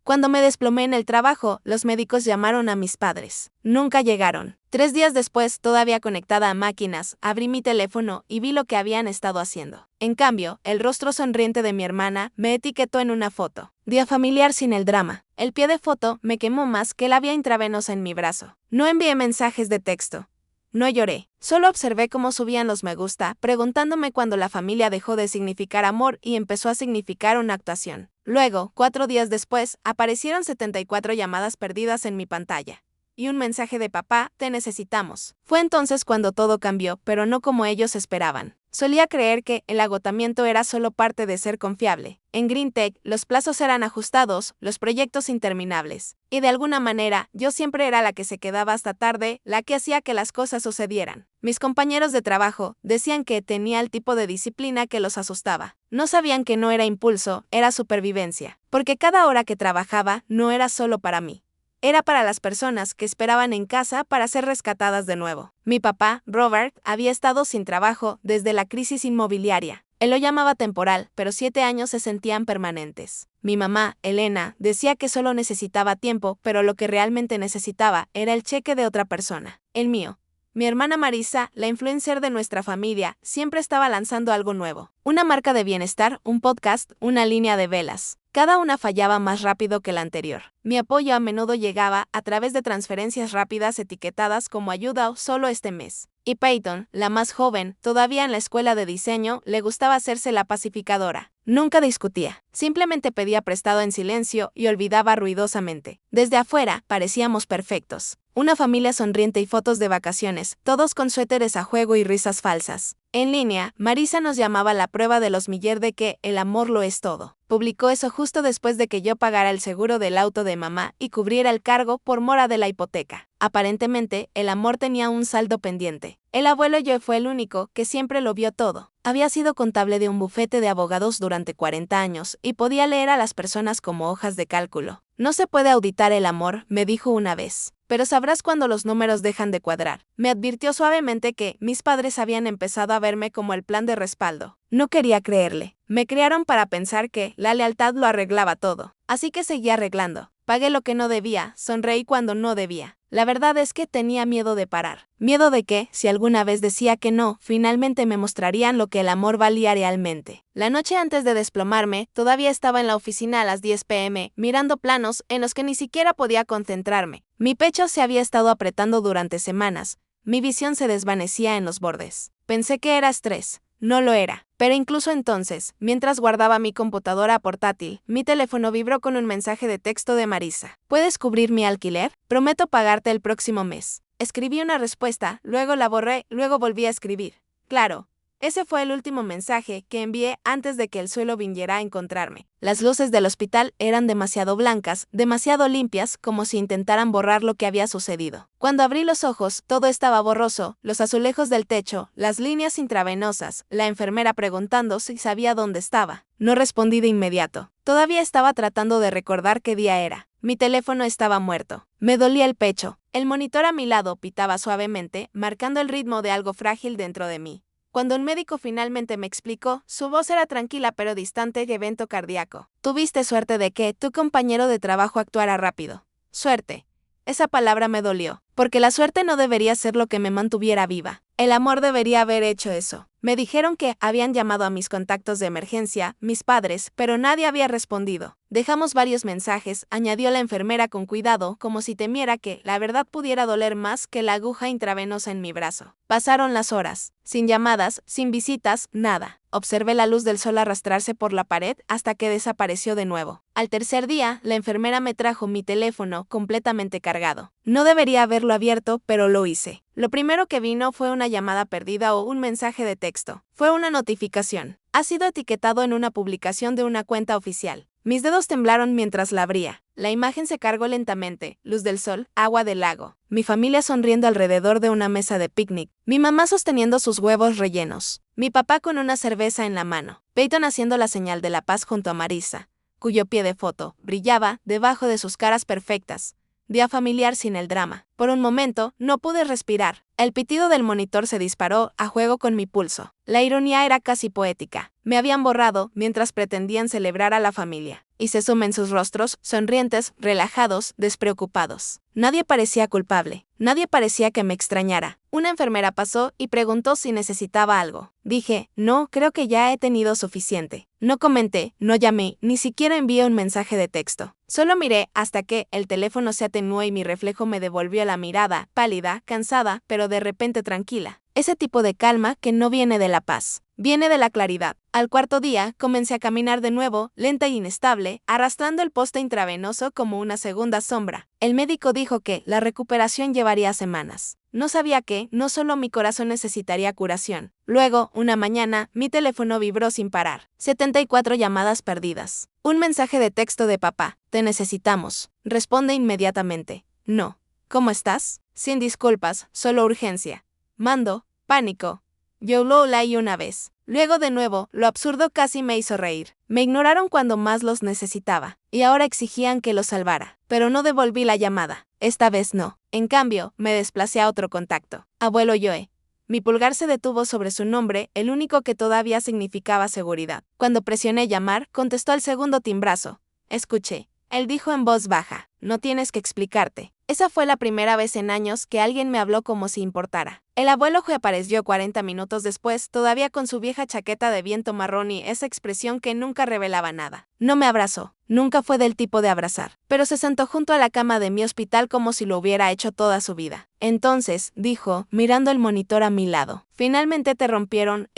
Cuando me desplomé en el trabajo, los médicos llamaron a mis padres. Nunca llegaron. 3 días después, todavía conectada a máquinas, abrí mi teléfono y vi lo que habían estado haciendo. En cambio, el rostro sonriente de mi hermana me etiquetó en una foto. Día familiar sin el drama. El pie de foto me quemó más que la vía intravenosa en mi brazo. No envié mensajes de texto. No lloré, solo observé cómo subían los me gusta, preguntándome cuándo la familia dejó de significar amor y empezó a significar una actuación. Luego, 4 días después, aparecieron 74 llamadas perdidas en mi pantalla. Y un mensaje de papá, te necesitamos. Fue entonces cuando todo cambió, pero no como ellos esperaban. Solía creer que el agotamiento era solo parte de ser confiable. En GreenTech, los plazos eran ajustados, los proyectos interminables. Y de alguna manera, yo siempre era la que se quedaba hasta tarde, la que hacía que las cosas sucedieran. Mis compañeros de trabajo decían que tenía el tipo de disciplina que los asustaba. No sabían que no era impulso, era supervivencia. Porque cada hora que trabajaba no era solo para mí. Era para las personas que esperaban en casa para ser rescatadas de nuevo. Mi papá, Robert, había estado sin trabajo desde la crisis inmobiliaria. Él lo llamaba temporal, pero 7 años se sentían permanentes. Mi mamá, Elena, decía que solo necesitaba tiempo, pero lo que realmente necesitaba era el cheque de otra persona, el mío. Mi hermana Marisa, la influencer de nuestra familia, siempre estaba lanzando algo nuevo. Una marca de bienestar, un podcast, una línea de velas. Cada una fallaba más rápido que la anterior. Mi apoyo a menudo llegaba a través de transferencias rápidas etiquetadas como ayuda o solo este mes. Y Peyton, la más joven, todavía en la escuela de diseño, le gustaba hacerse la pacificadora. Nunca discutía, simplemente pedía prestado en silencio y olvidaba ruidosamente. Desde afuera, parecíamos perfectos. Una familia sonriente y fotos de vacaciones, todos con suéteres a juego y risas falsas. En línea, Marisa nos llamaba la prueba de los Miller de que el amor lo es todo. Publicó eso justo después de que yo pagara el seguro del auto de mamá y cubriera el cargo por mora de la hipoteca. Aparentemente, el amor tenía un saldo pendiente. El abuelo yo fue el único que siempre lo vio todo. Había sido contable de un bufete de abogados durante 40 años y podía leer a las personas como hojas de cálculo. No se puede auditar el amor, me dijo una vez. Pero sabrás cuando los números dejan de cuadrar. Me advirtió suavemente que mis padres habían empezado a verme como el plan de respaldo. No quería creerle. Me criaron para pensar que la lealtad lo arreglaba todo. Así que seguí arreglando. Pagué lo que no debía, sonreí cuando no debía. La verdad es que tenía miedo de parar. Miedo de que, si alguna vez decía que no, finalmente me mostrarían lo que el amor valía realmente. La noche antes de desplomarme, todavía estaba en la oficina a las 10 p.m., mirando planos en los que ni siquiera podía concentrarme. Mi pecho se había estado apretando durante semanas. Mi visión se desvanecía en los bordes. Pensé que era estrés. No lo era. Pero incluso entonces, mientras guardaba mi computadora portátil, mi teléfono vibró con un mensaje de texto de Marisa. ¿Puedes cubrir mi alquiler? Prometo pagarte el próximo mes. Escribí una respuesta, luego la borré, luego volví a escribir. Claro. Ese fue el último mensaje que envié antes de que el suelo viniera a encontrarme. Las luces del hospital eran demasiado blancas, demasiado limpias, como si intentaran borrar lo que había sucedido. Cuando abrí los ojos, todo estaba borroso, los azulejos del techo, las líneas intravenosas, la enfermera preguntando si sabía dónde estaba. No respondí de inmediato. Todavía estaba tratando de recordar qué día era. Mi teléfono estaba muerto. Me dolía el pecho. El monitor a mi lado pitaba suavemente, marcando el ritmo de algo frágil dentro de mí. Cuando un médico finalmente me explicó, su voz era tranquila pero distante: evento cardíaco. Tuviste suerte de que tu compañero de trabajo actuara rápido. Suerte. Esa palabra me dolió, porque la suerte no debería ser lo que me mantuviera viva. El amor debería haber hecho eso. Me dijeron que habían llamado a mis contactos de emergencia, mis padres, pero nadie había respondido. Dejamos varios mensajes, añadió la enfermera con cuidado, como si temiera que la verdad pudiera doler más que la aguja intravenosa en mi brazo. Pasaron las horas, sin llamadas, sin visitas, nada. Observé la luz del sol arrastrarse por la pared hasta que desapareció de nuevo. Al tercer día, la enfermera me trajo mi teléfono completamente cargado. No debería haberlo abierto, pero lo hice. Lo primero que vino fue una llamada perdida o un mensaje de texto. Fue una notificación. Ha sido etiquetado en una publicación de una cuenta oficial. Mis dedos temblaron mientras la abría. La imagen se cargó lentamente, luz del sol, agua del lago. Mi familia sonriendo alrededor de una mesa de picnic. Mi mamá sosteniendo sus huevos rellenos. Mi papá con una cerveza en la mano. Peyton haciendo la señal de la paz junto a Marisa, cuyo pie de foto brillaba debajo de sus caras perfectas. Día familiar sin el drama. Por un momento, no pude respirar. El pitido del monitor se disparó a juego con mi pulso. La ironía era casi poética. Me habían borrado mientras pretendían celebrar a la familia. y se suma en sus rostros, sonrientes, relajados, despreocupados. Nadie parecía culpable. Nadie parecía que me extrañara. Una enfermera pasó y preguntó si necesitaba algo. Dije, no, creo que ya he tenido suficiente. No comenté, no llamé, ni siquiera envié un mensaje de texto. Solo miré hasta que el teléfono se atenuó y mi reflejo me devolvió la mirada, pálida, cansada, pero de repente tranquila. Ese tipo de calma que no viene de la paz, viene de la claridad. Al cuarto día, comencé a caminar de nuevo, lenta e inestable, arrastrando el poste intravenoso como una segunda sombra. El médico dijo que la recuperación llevaría semanas. No sabía que, no solo mi corazón necesitaría curación. Luego, una mañana, mi teléfono vibró sin parar. 74 llamadas perdidas. Un mensaje de texto de papá. Te necesitamos. Responde inmediatamente. No. ¿Cómo estás? Sin disculpas, solo urgencia. Mando, pánico. Yo lo leí una vez. Luego de nuevo, lo absurdo casi me hizo reír. Me ignoraron cuando más los necesitaba, y ahora exigían que los salvara. Pero no devolví la llamada. Esta vez no. En cambio, me desplacé a otro contacto. Abuelo Joe. Mi pulgar se detuvo sobre su nombre, el único que todavía significaba seguridad. Cuando presioné llamar, contestó el segundo timbrazo. Escuché. Él dijo en voz baja, no tienes que explicarte. Esa fue la primera vez en años que alguien me habló como si importara. El abuelo Joe apareció 40 minutos después, todavía con su vieja chaqueta de viento marrón y esa expresión que nunca revelaba nada. No me abrazó, nunca fue del tipo de abrazar, pero se sentó junto a la cama de mi hospital como si lo hubiera hecho toda su vida. Entonces, dijo, mirando el monitor a mi lado, ¿finalmente te rompieron?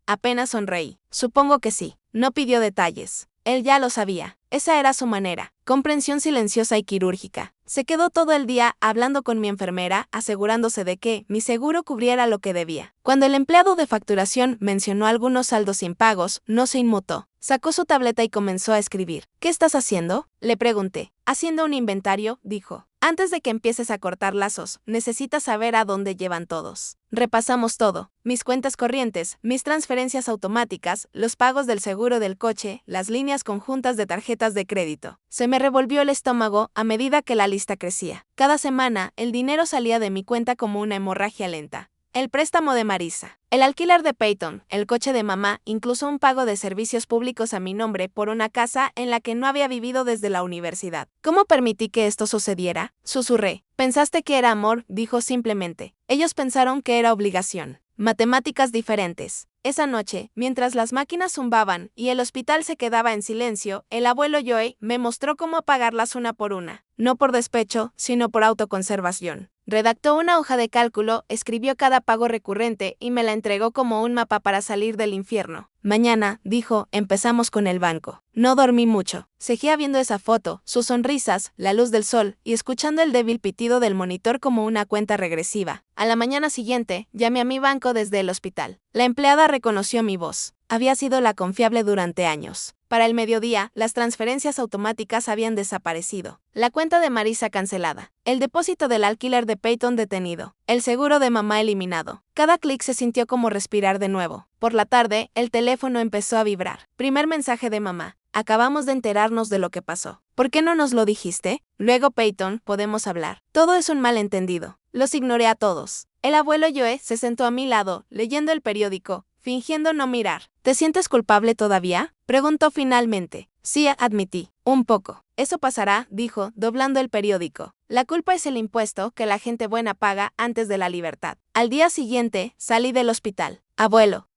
Apenas sonreí. Supongo que sí. No pidió detalles. Él ya lo sabía. Esa era su manera, comprensión silenciosa y quirúrgica. Se quedó todo el día hablando con mi enfermera, asegurándose de que mi seguro cubriera lo que debía. Cuando el empleado de facturación mencionó algunos saldos impagos, no se inmutó. Sacó su tableta y comenzó a escribir. ¿Qué estás haciendo? Le pregunté. Haciendo un inventario, dijo. Antes de que empieces a cortar lazos, necesitas saber a dónde llevan todos. Repasamos todo. Mis cuentas corrientes, mis transferencias automáticas, los pagos del seguro del coche, las líneas conjuntas de tarjetas de crédito. Se me revolvió el estómago a medida que la lista crecía. Cada semana, el dinero salía de mi cuenta como una hemorragia lenta. El préstamo de Marisa, el alquiler de Peyton, el coche de mamá, incluso un pago de servicios públicos a mi nombre por una casa en la que no había vivido desde la universidad. ¿Cómo permití que esto sucediera? Susurré. Pensaste que era amor, dijo simplemente. Ellos pensaron que era obligación. Matemáticas diferentes. Esa noche, mientras las máquinas zumbaban y el hospital se quedaba en silencio, el abuelo Joe me mostró cómo pagarlas una por una. No por despecho, sino por autoconservación. Redactó una hoja de cálculo, escribió cada pago recurrente y me la entregó como un mapa para salir del infierno. Mañana, dijo, empezamos con el banco. No dormí mucho. Seguía viendo esa foto, sus sonrisas, la luz del sol y escuchando el débil pitido del monitor como una cuenta regresiva. A la mañana siguiente, llamé a mi banco desde el hospital. La empleada reconoció mi voz. Había sido la confiable durante años. Para el mediodía, las transferencias automáticas habían desaparecido. La cuenta de Marisa cancelada. El depósito del alquiler de Peyton detenido. El seguro de mamá eliminado. Cada clic se sintió como respirar de nuevo. Por la tarde, el teléfono empezó a vibrar. Primer mensaje de mamá. Acabamos de enterarnos de lo que pasó. ¿Por qué no nos lo dijiste? Luego Peyton, podemos hablar. Todo es un malentendido. Los ignoré a todos. El abuelo Joe se sentó a mi lado, leyendo el periódico, fingiendo no mirar. ¿Te sientes culpable todavía? Preguntó finalmente. Sí, admití. Un poco. Eso pasará, dijo, doblando el periódico. La culpa es el impuesto que la gente buena paga antes de la libertad. Al día siguiente, salí del hospital. Abuelo.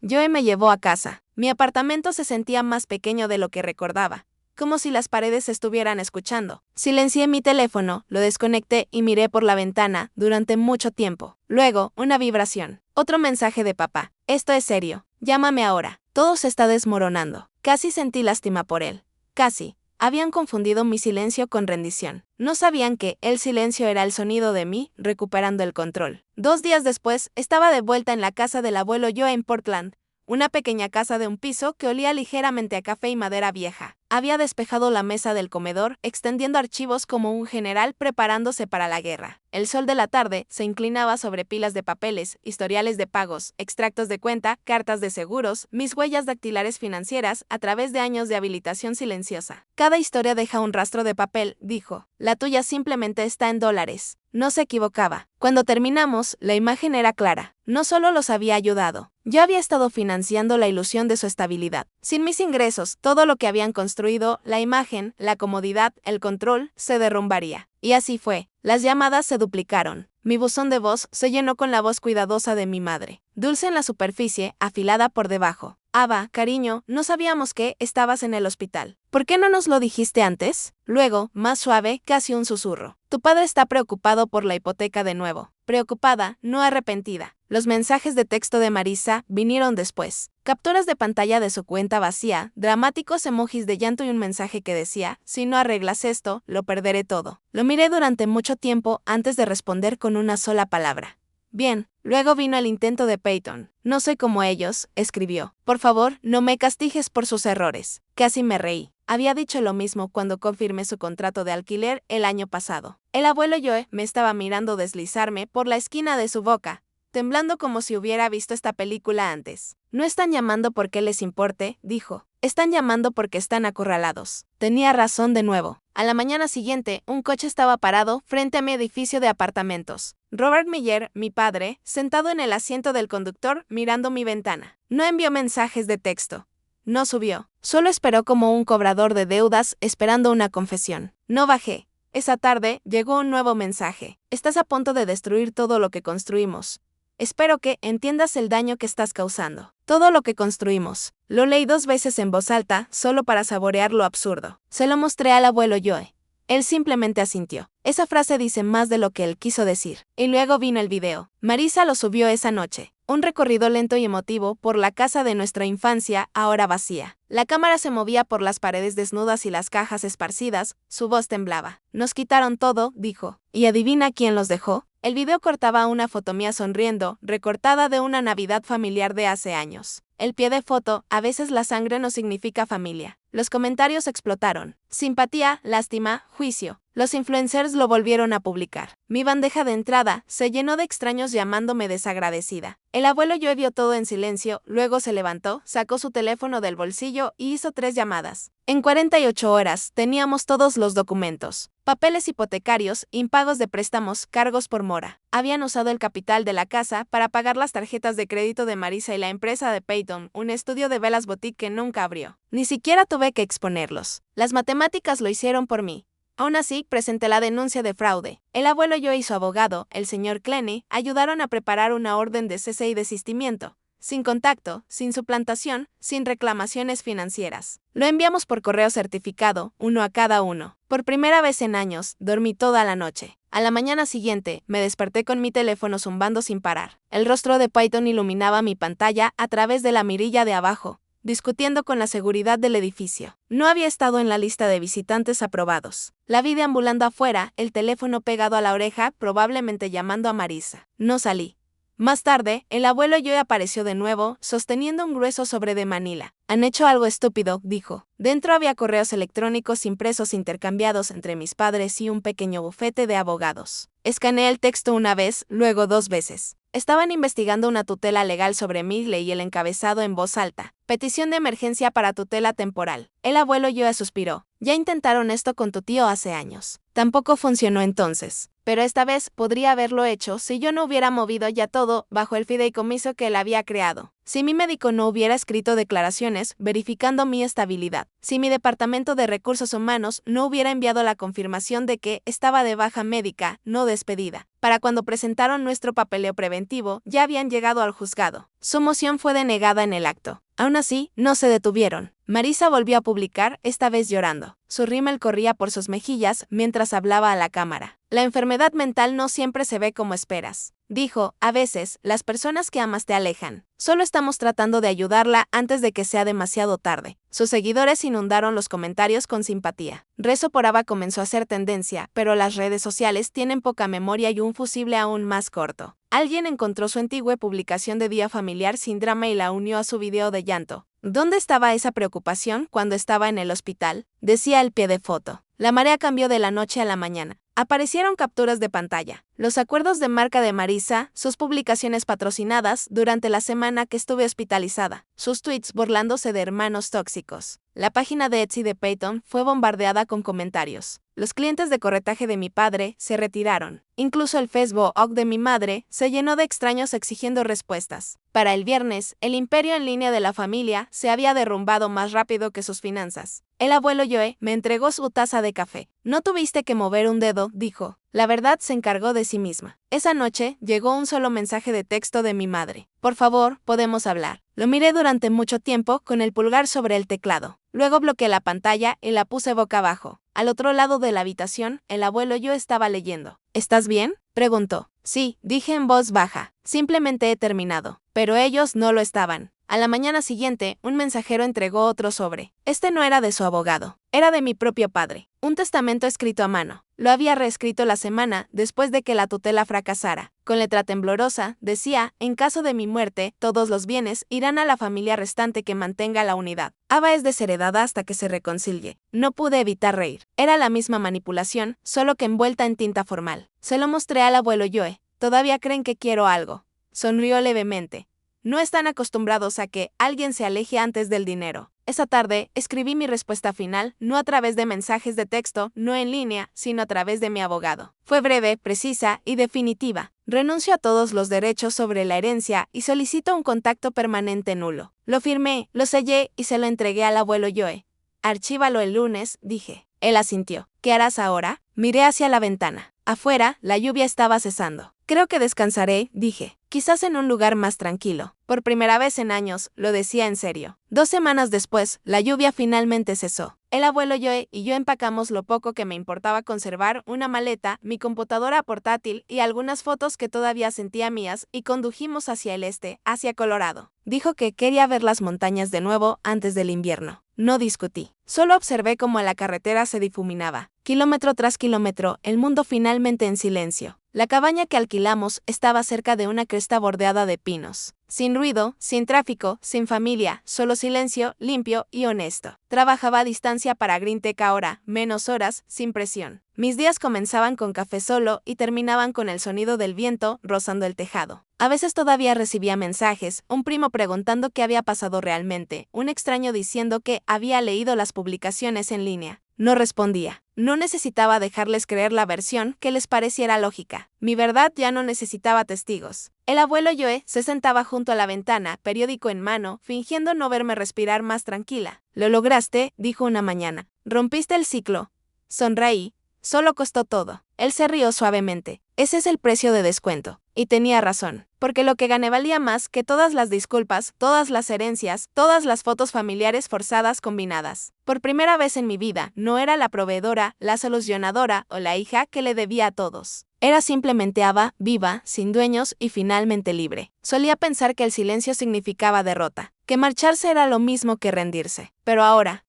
Joe me llevó a casa. Mi apartamento se sentía más pequeño de lo que recordaba, como si las paredes estuvieran escuchando. Silencié mi teléfono, lo desconecté y miré por la ventana durante mucho tiempo. Luego, una vibración. Otro mensaje de papá. Esto es serio. Llámame ahora. Todo se está desmoronando. Casi sentí lástima por él. Casi. Habían confundido mi silencio con rendición. No sabían que el silencio era el sonido de mí recuperando el control. 2 días después, estaba de vuelta en la casa del abuelo Joe en Portland. Una pequeña casa de un piso que olía ligeramente a café y madera vieja. Había despejado la mesa del comedor, extendiendo archivos como un general preparándose para la guerra. El sol de la tarde se inclinaba sobre pilas de papeles, historiales de pagos, extractos de cuenta, cartas de seguros, mis huellas dactilares financieras a través de años de habilitación silenciosa. Cada historia deja un rastro de papel, dijo. La tuya simplemente está en dólares. No se equivocaba. Cuando terminamos, la imagen era clara. No solo los había ayudado. Yo había estado financiando la ilusión de su estabilidad. Sin mis ingresos, todo lo que habían construido, la imagen, la comodidad, el control, se derrumbaría. Y así fue. Las llamadas se duplicaron. Mi buzón de voz se llenó con la voz cuidadosa de mi madre, dulce en la superficie, afilada por debajo. Ava, cariño, no sabíamos que estabas en el hospital. ¿Por qué no nos lo dijiste antes? Luego, más suave, casi un susurro. Tu padre está preocupado por la hipoteca de nuevo. Preocupada, no arrepentida. Los mensajes de texto de Marisa vinieron después. Capturas de pantalla de su cuenta vacía, dramáticos emojis de llanto y un mensaje que decía, si no arreglas esto, lo perderé todo. Lo miré durante mucho tiempo antes de responder con una sola palabra. Bien, luego vino el intento de Peyton. No soy como ellos, escribió. Por favor, no me castigues por sus errores. Casi me reí. Había dicho lo mismo cuando confirmé su contrato de alquiler el año pasado. El abuelo Joe me estaba mirando deslizarme por la esquina de su boca, temblando como si hubiera visto esta película antes. No están llamando porque les importe, dijo. Están llamando porque están acorralados. Tenía razón de nuevo. A la mañana siguiente, un coche estaba parado frente a mi edificio de apartamentos. Robert Miller, mi padre, sentado en el asiento del conductor mirando mi ventana. No envió mensajes de texto. No subió. Solo esperó como un cobrador de deudas esperando una confesión. No bajé. Esa tarde llegó un nuevo mensaje. Estás a punto de destruir todo lo que construimos. Espero que entiendas el daño que estás causando. Todo lo que construimos. Lo leí 2 veces en voz alta, solo para saborear lo absurdo. Se lo mostré al abuelo Joe. Él simplemente asintió. Esa frase dice más de lo que él quiso decir. Y luego vino el video. Marisa lo subió esa noche. Un recorrido lento y emotivo por la casa de nuestra infancia, ahora vacía. La cámara se movía por las paredes desnudas y las cajas esparcidas, su voz temblaba. Nos quitaron todo, dijo. ¿Y adivina quién los dejó? El video cortaba una foto mía sonriendo, recortada de una Navidad familiar de hace años. El pie de foto, a veces la sangre no significa familia. Los comentarios explotaron. Simpatía, lástima, juicio. Los influencers lo volvieron a publicar. Mi bandeja de entrada se llenó de extraños llamándome desagradecida. El abuelo Joe vio todo en silencio, luego se levantó, sacó su teléfono del bolsillo y hizo 3 llamadas. En 48 horas teníamos todos los documentos. Papeles hipotecarios, impagos de préstamos, cargos por mora. Habían usado el capital de la casa para pagar las tarjetas de crédito de Marisa y la empresa de Peyton, un estudio de velas boutique que nunca abrió. Ni siquiera tuve que exponerlos. Las matemáticas lo hicieron por mí. Aún así, presenté la denuncia de fraude. El abuelo Joe y su abogado, el señor Clenny, ayudaron a preparar una orden de cese y desistimiento. Sin contacto, sin suplantación, sin reclamaciones financieras. Lo enviamos por correo certificado, uno a cada uno. Por primera vez en años, dormí toda la noche. A la mañana siguiente, me desperté con mi teléfono zumbando sin parar. El rostro de Peyton iluminaba mi pantalla a través de la mirilla de abajo, discutiendo con la seguridad del edificio. No había estado en la lista de visitantes aprobados. La vi deambulando afuera, el teléfono pegado a la oreja, probablemente llamando a Marisa. No salí. Más tarde, el abuelo Joe apareció de nuevo, sosteniendo un grueso sobre de Manila. Han hecho algo estúpido, dijo. Dentro había correos electrónicos impresos intercambiados entre mis padres y un pequeño bufete de abogados. Escaneé el texto una vez, luego 2 veces. Estaban investigando una tutela legal sobre mí, leí el encabezado en voz alta. Petición de emergencia para tutela temporal. El abuelo Joe suspiró. Ya intentaron esto con tu tío hace años. Tampoco funcionó entonces. Pero esta vez podría haberlo hecho si yo no hubiera movido ya todo bajo el fideicomiso que él había creado. Si mi médico no hubiera escrito declaraciones verificando mi estabilidad. Si mi departamento de recursos humanos no hubiera enviado la confirmación de que estaba de baja médica, no despedida. Para cuando presentaron nuestro papeleo preventivo, ya habían llegado al juzgado. Su moción fue denegada en el acto. Aún así, no se detuvieron. Marisa volvió a publicar, esta vez llorando. Su rímel corría por sus mejillas mientras hablaba a la cámara. La enfermedad mental no siempre se ve como esperas. Dijo, a veces, las personas que amas te alejan. Solo estamos tratando de ayudarla antes de que sea demasiado tarde. Sus seguidores inundaron los comentarios con simpatía. Rezo por Ava comenzó a ser tendencia, pero las redes sociales tienen poca memoria y un fusible aún más corto. Alguien encontró su antigua publicación de día familiar sin drama y la unió a su video de llanto. ¿Dónde estaba esa preocupación cuando estaba en el hospital? Decía el pie de foto. La marea cambió de la noche a la mañana. Aparecieron capturas de pantalla, los acuerdos de marca de Marisa, sus publicaciones patrocinadas durante la semana que estuve hospitalizada, sus tweets burlándose de hermanos tóxicos. La página de Etsy de Peyton fue bombardeada con comentarios. Los clientes de corretaje de mi padre se retiraron. Incluso el Facebook de mi madre se llenó de extraños exigiendo respuestas. Para el viernes, el imperio en línea de la familia se había derrumbado más rápido que sus finanzas. El abuelo Joe me entregó su taza de café. No tuviste que mover un dedo, dijo. La verdad se encargó de sí misma. Esa noche llegó un solo mensaje de texto de mi madre. Por favor, podemos hablar. Lo miré durante mucho tiempo con el pulgar sobre el teclado. Luego bloqueé la pantalla y la puse boca abajo. Al otro lado de la habitación, el abuelo Joe estaba leyendo. ¿Estás bien?, preguntó. Sí, dije en voz baja. Simplemente he terminado. Pero ellos no lo estaban. A la mañana siguiente, un mensajero entregó otro sobre. Este no era de su abogado. Era de mi propio padre. Un testamento escrito a mano. Lo había reescrito la semana después de que la tutela fracasara. Con letra temblorosa, decía, en caso de mi muerte, todos los bienes irán a la familia restante que mantenga la unidad. Ava es desheredada hasta que se reconcilie. No pude evitar reír. Era la misma manipulación, solo que envuelta en tinta formal. Se lo mostré al abuelo Joe. Todavía creen que quiero algo. Sonrió levemente. No están acostumbrados a que alguien se aleje antes del dinero. Esa tarde, escribí mi respuesta final, no a través de mensajes de texto, no en línea, sino a través de mi abogado. Fue breve, precisa y definitiva. Renuncio a todos los derechos sobre la herencia y solicito un contacto permanente nulo. Lo firmé, lo sellé y se lo entregué al abuelo Joe. Archívalo el lunes, dije. Él asintió. ¿Qué harás ahora? Miré hacia la ventana. Afuera, la lluvia estaba cesando. Creo que descansaré, dije. Quizás en un lugar más tranquilo. Por primera vez en años, lo decía en serio. 2 semanas después, la lluvia finalmente cesó. El abuelo Joe y yo empacamos lo poco que me importaba conservar, una maleta, mi computadora portátil y algunas fotos que todavía sentía mías, y condujimos hacia el este, hacia Colorado. Dijo que quería ver las montañas de nuevo antes del invierno. No discutí. Solo observé cómo la carretera se difuminaba. Kilómetro tras kilómetro, el mundo finalmente en silencio. La cabaña que alquilamos estaba cerca de una cresta bordeada de pinos. Sin ruido, sin tráfico, sin familia, solo silencio, limpio y honesto. Trabajaba a distancia para Greentech ahora, menos horas, sin presión. Mis días comenzaban con café solo y terminaban con el sonido del viento rozando el tejado. A veces todavía recibía mensajes, un primo preguntando qué había pasado realmente, un extraño diciendo que había leído las publicaciones en línea. No respondía. No necesitaba dejarles creer la versión que les pareciera lógica. Mi verdad ya no necesitaba testigos. El abuelo Joe se sentaba junto a la ventana, periódico en mano, fingiendo no verme respirar más tranquila. Lo lograste, dijo una mañana. Rompiste el ciclo. Sonreí. Solo costó todo. Él se rió suavemente. Ese es el precio de descuento. Y tenía razón, porque lo que gané valía más que todas las disculpas, todas las herencias, todas las fotos familiares forzadas combinadas. Por primera vez en mi vida, no era la proveedora, la solucionadora o la hija que le debía a todos. Era simplemente Ava, viva, sin dueños y finalmente libre. Solía pensar que el silencio significaba derrota, que marcharse era lo mismo que rendirse. Pero ahora,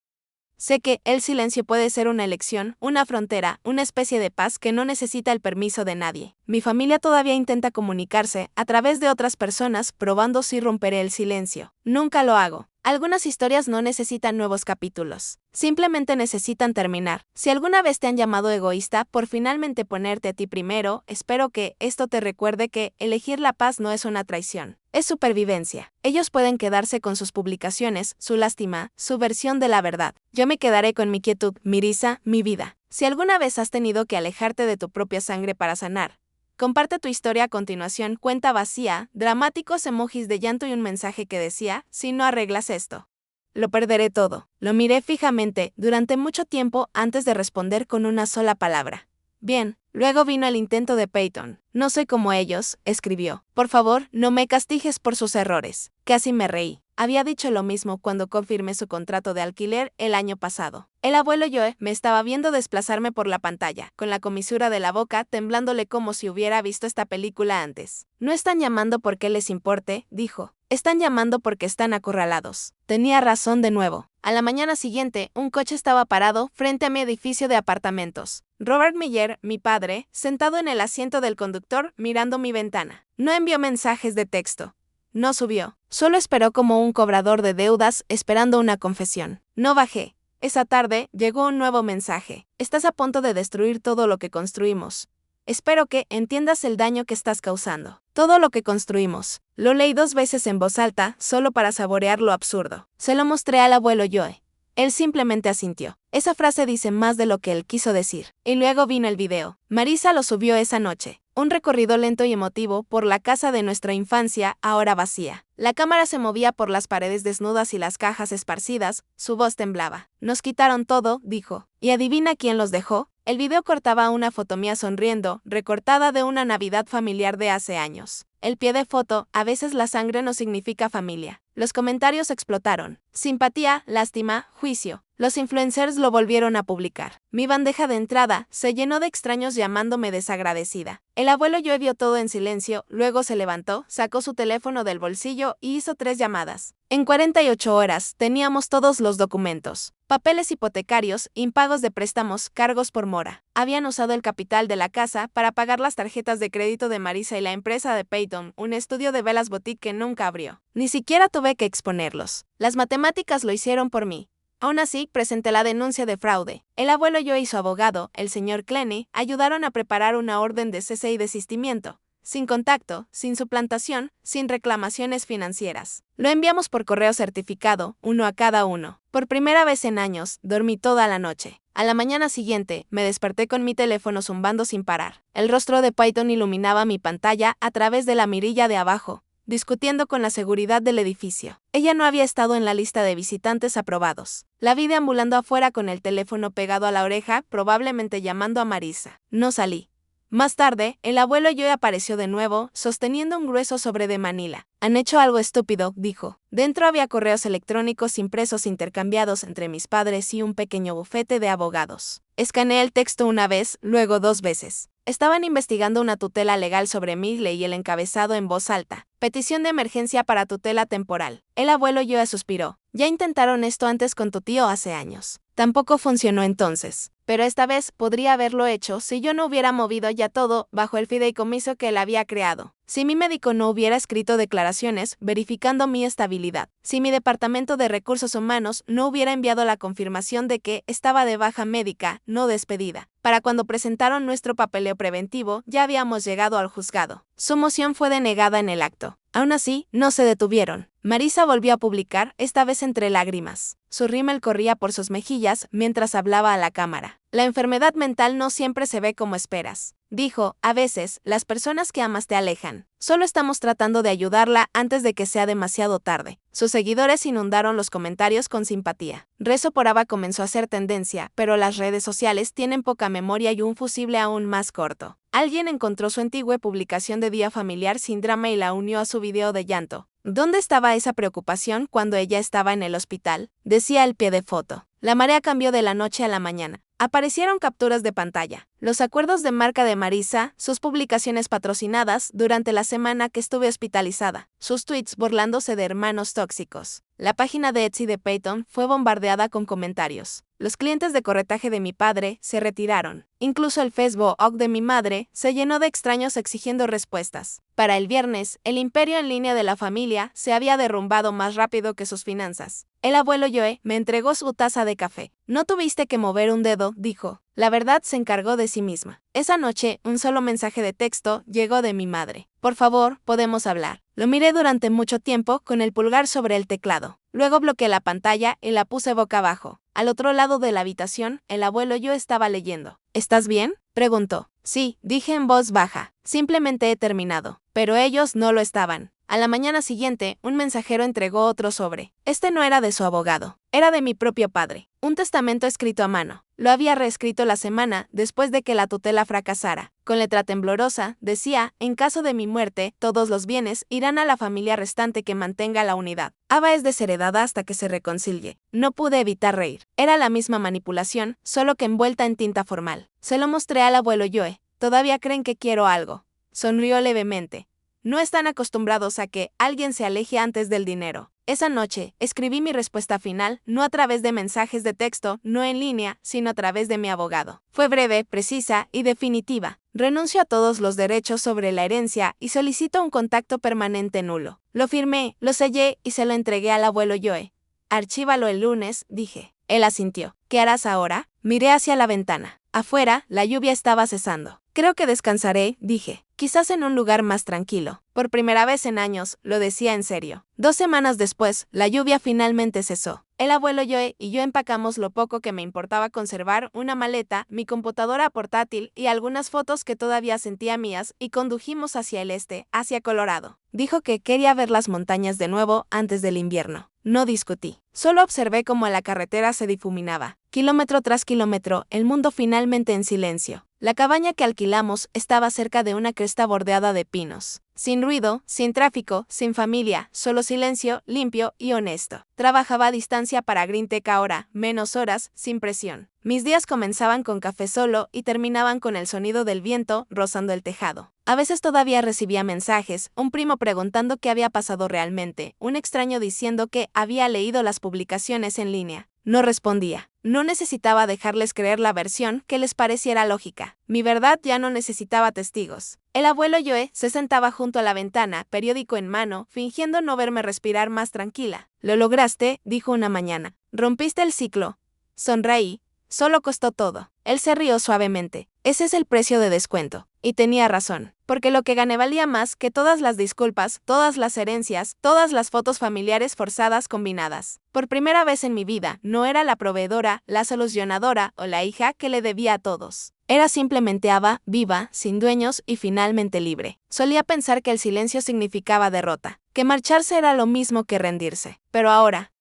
sé que el silencio puede ser una elección, una frontera, una especie de paz que no necesita el permiso de nadie. Mi familia todavía intenta comunicarse a través de otras personas, probando si romperé el silencio. Nunca lo hago. Algunas historias no necesitan nuevos capítulos. Simplemente necesitan terminar. Si alguna vez te han llamado egoísta por finalmente ponerte a ti primero, espero que esto te recuerde que elegir la paz no es una traición. Es supervivencia. Ellos pueden quedarse con sus publicaciones, su lástima, su versión de la verdad. Yo me quedaré con mi quietud, mi risa, mi vida. Si alguna vez has tenido que alejarte de tu propia sangre para sanar, comparte tu historia a continuación, cuenta vacía, dramáticos emojis de llanto y un mensaje que decía, si no arreglas esto, lo perderé todo. Lo miré fijamente durante mucho tiempo antes de responder con una sola palabra. Bien, luego vino el intento de Peyton. No soy como ellos, escribió. Por favor, no me castigues por sus errores. Casi me reí. Había dicho lo mismo cuando confirmé su contrato de alquiler el año pasado. El abuelo Joe me estaba viendo desplazarme por la pantalla, con la comisura de la boca temblándole como si hubiera visto esta película antes. No están llamando porque les importe, dijo. Están llamando porque están acorralados. Tenía razón de nuevo. A la mañana siguiente, un coche estaba parado frente a mi edificio de apartamentos. Robert Miller, mi padre, sentado en el asiento del conductor, mirando mi ventana. No envió mensajes de texto. No subió. Solo esperó como un cobrador de deudas esperando una confesión. No bajé. Esa tarde llegó un nuevo mensaje. Estás a punto de destruir todo lo que construimos. Espero que entiendas el daño que estás causando. Todo lo que construimos. Lo leí 2 veces en voz alta, solo para saborear lo absurdo. Se lo mostré al abuelo Joe. Él simplemente asintió. Esa frase dice más de lo que él quiso decir. Y luego vino el video. Marisa lo subió esa noche. Un recorrido lento y emotivo por la casa de nuestra infancia, ahora vacía. La cámara se movía por las paredes desnudas y las cajas esparcidas, su voz temblaba. Nos quitaron todo, dijo. ¿Y adivina quién los dejó? El video cortaba una foto mía sonriendo, recortada de una Navidad familiar de hace años. El pie de foto, a veces la sangre no significa familia. Los comentarios explotaron. Simpatía, lástima, juicio. Los influencers lo volvieron a publicar. Mi bandeja de entrada se llenó de extraños llamándome desagradecida. El abuelo Joe vio todo en silencio, luego se levantó, sacó su teléfono del bolsillo y hizo 3 llamadas. En 48 horas teníamos todos los documentos. Papeles hipotecarios, impagos de préstamos, cargos por mora. Habían usado el capital de la casa para pagar las tarjetas de crédito de Marisa y la empresa de Peyton, un estudio de velas boutique que nunca abrió. Ni siquiera tuve que exponerlos. Las matemáticas lo hicieron por mí. Aún así, presenté la denuncia de fraude. El abuelo Joe y su abogado, el señor Clenny, ayudaron a preparar una orden de cese y desistimiento. Sin contacto, sin suplantación, sin reclamaciones financieras. Lo enviamos por correo certificado, uno a cada uno. Por primera vez en años, dormí toda la noche. A la mañana siguiente, me desperté con mi teléfono zumbando sin parar. El rostro de Peyton iluminaba mi pantalla a través de la mirilla de abajo, discutiendo con la seguridad del edificio. Ella no había estado en la lista de visitantes aprobados. La vi deambulando afuera con el teléfono pegado a la oreja, probablemente llamando a Marisa. No salí. Más tarde, el abuelo Joe apareció de nuevo, sosteniendo un grueso sobre de Manila. Han hecho algo estúpido, dijo. Dentro había correos electrónicos impresos intercambiados entre mis padres y un pequeño bufete de abogados. Escaneé el texto una vez, luego 2 veces. Estaban investigando una tutela legal sobre mí, leí el encabezado en voz alta. Petición de emergencia para tutela temporal. El abuelo Joe suspiró. Ya intentaron esto antes con tu tío hace años. Tampoco funcionó entonces. Pero esta vez podría haberlo hecho si yo no hubiera movido ya todo bajo el fideicomiso que él había creado. Si mi médico no hubiera escrito declaraciones verificando mi estabilidad. Si mi departamento de recursos humanos no hubiera enviado la confirmación de que estaba de baja médica, no despedida. Para cuando presentaron nuestro papeleo preventivo, ya habíamos llegado al juzgado. Su moción fue denegada en el acto. Aún así, no se detuvieron. Marisa volvió a publicar, esta vez entre lágrimas. Su rímel corría por sus mejillas mientras hablaba a la cámara. La enfermedad mental no siempre se ve como esperas. Dijo, a veces, las personas que amas te alejan. Solo estamos tratando de ayudarla antes de que sea demasiado tarde. Sus seguidores inundaron los comentarios con simpatía. Rezo por Ava comenzó a ser tendencia, pero las redes sociales tienen poca memoria y un fusible aún más corto. Alguien encontró su antigua publicación de día familiar sin drama y la unió a su video de llanto. ¿Dónde estaba esa preocupación cuando ella estaba en el hospital? Decía el pie de foto. La marea cambió de la noche a la mañana. Aparecieron capturas de pantalla, los acuerdos de marca de Marisa, sus publicaciones patrocinadas durante la semana que estuve hospitalizada, sus tweets burlándose de hermanos tóxicos. La página de Etsy de Peyton fue bombardeada con comentarios. Los clientes de corretaje de mi padre se retiraron. Incluso el Facebook de mi madre se llenó de extraños exigiendo respuestas. Para el viernes, el imperio en línea de la familia se había derrumbado más rápido que sus finanzas. El abuelo Joe me entregó su taza de café. No tuviste que mover un dedo, dijo. La verdad se encargó de sí misma. Esa noche, un solo mensaje de texto llegó de mi madre. Por favor, podemos hablar. Lo miré durante mucho tiempo con el pulgar sobre el teclado. Luego bloqueé la pantalla y la puse boca abajo. Al otro lado de la habitación, el abuelo Joe estaba leyendo. ¿Estás bien?, preguntó. Sí, dije en voz baja. Simplemente he terminado. Pero ellos no lo estaban. A la mañana siguiente, un mensajero entregó otro sobre. Este no era de su abogado. Era de mi propio padre. Un testamento escrito a mano. Lo había reescrito la semana después de que la tutela fracasara. Con letra temblorosa, decía, en caso de mi muerte, todos los bienes irán a la familia restante que mantenga la unidad. Ava es desheredada hasta que se reconcilie. No pude evitar reír. Era la misma manipulación, solo que envuelta en tinta formal. Se lo mostré al abuelo Joe. Todavía creen que quiero algo. Sonrió levemente. No están acostumbrados a que alguien se aleje antes del dinero. Esa noche, escribí mi respuesta final, no a través de mensajes de texto, no en línea, sino a través de mi abogado. Fue breve, precisa y definitiva. Renuncio a todos los derechos sobre la herencia y solicito un contacto permanente nulo. Lo firmé, lo sellé y se lo entregué al abuelo Joe. Archívalo el lunes, dije. Él asintió. ¿Qué harás ahora? Miré hacia la ventana. Afuera, la lluvia estaba cesando. Creo que descansaré, dije. Quizás en un lugar más tranquilo. Por primera vez en años, lo decía en serio. 2 semanas después, la lluvia finalmente cesó. El abuelo Joe y yo empacamos lo poco que me importaba conservar, una maleta, mi computadora portátil y algunas fotos que todavía sentía mías, y condujimos hacia el este, hacia Colorado. Dijo que quería ver las montañas de nuevo antes del invierno. No discutí. Solo observé cómo la carretera se difuminaba. Kilómetro tras kilómetro, el mundo finalmente en silencio. La cabaña que alquilamos estaba cerca de una cresta bordeada de pinos. Sin ruido, sin tráfico, sin familia, solo silencio, limpio y honesto. Trabajaba a distancia para Greentech ahora, menos horas, sin presión. Mis días comenzaban con café solo y terminaban con el sonido del viento rozando el tejado. A veces todavía recibía mensajes, un primo preguntando qué había pasado realmente, un extraño diciendo que había leído las publicaciones en línea. No respondía. No necesitaba dejarles creer la versión que les pareciera lógica. Mi verdad ya no necesitaba testigos. El abuelo Joe se sentaba junto a la ventana, periódico en mano, fingiendo no verme respirar más tranquila. «Lo lograste», dijo una mañana. «Rompiste el ciclo». Sonreí. Solo costó todo. Él se rió suavemente. Ese es el precio de descuento. Y tenía razón. Porque lo que gané valía más que todas las disculpas, todas las herencias, todas las fotos familiares forzadas combinadas. Por primera vez en mi vida, no era la proveedora, la solucionadora o la hija que le debía a todos. Era simplemente Ava, viva, sin dueños y finalmente libre. Solía pensar que el silencio significaba derrota, que marcharse era lo mismo que rendirse. Pero ahora,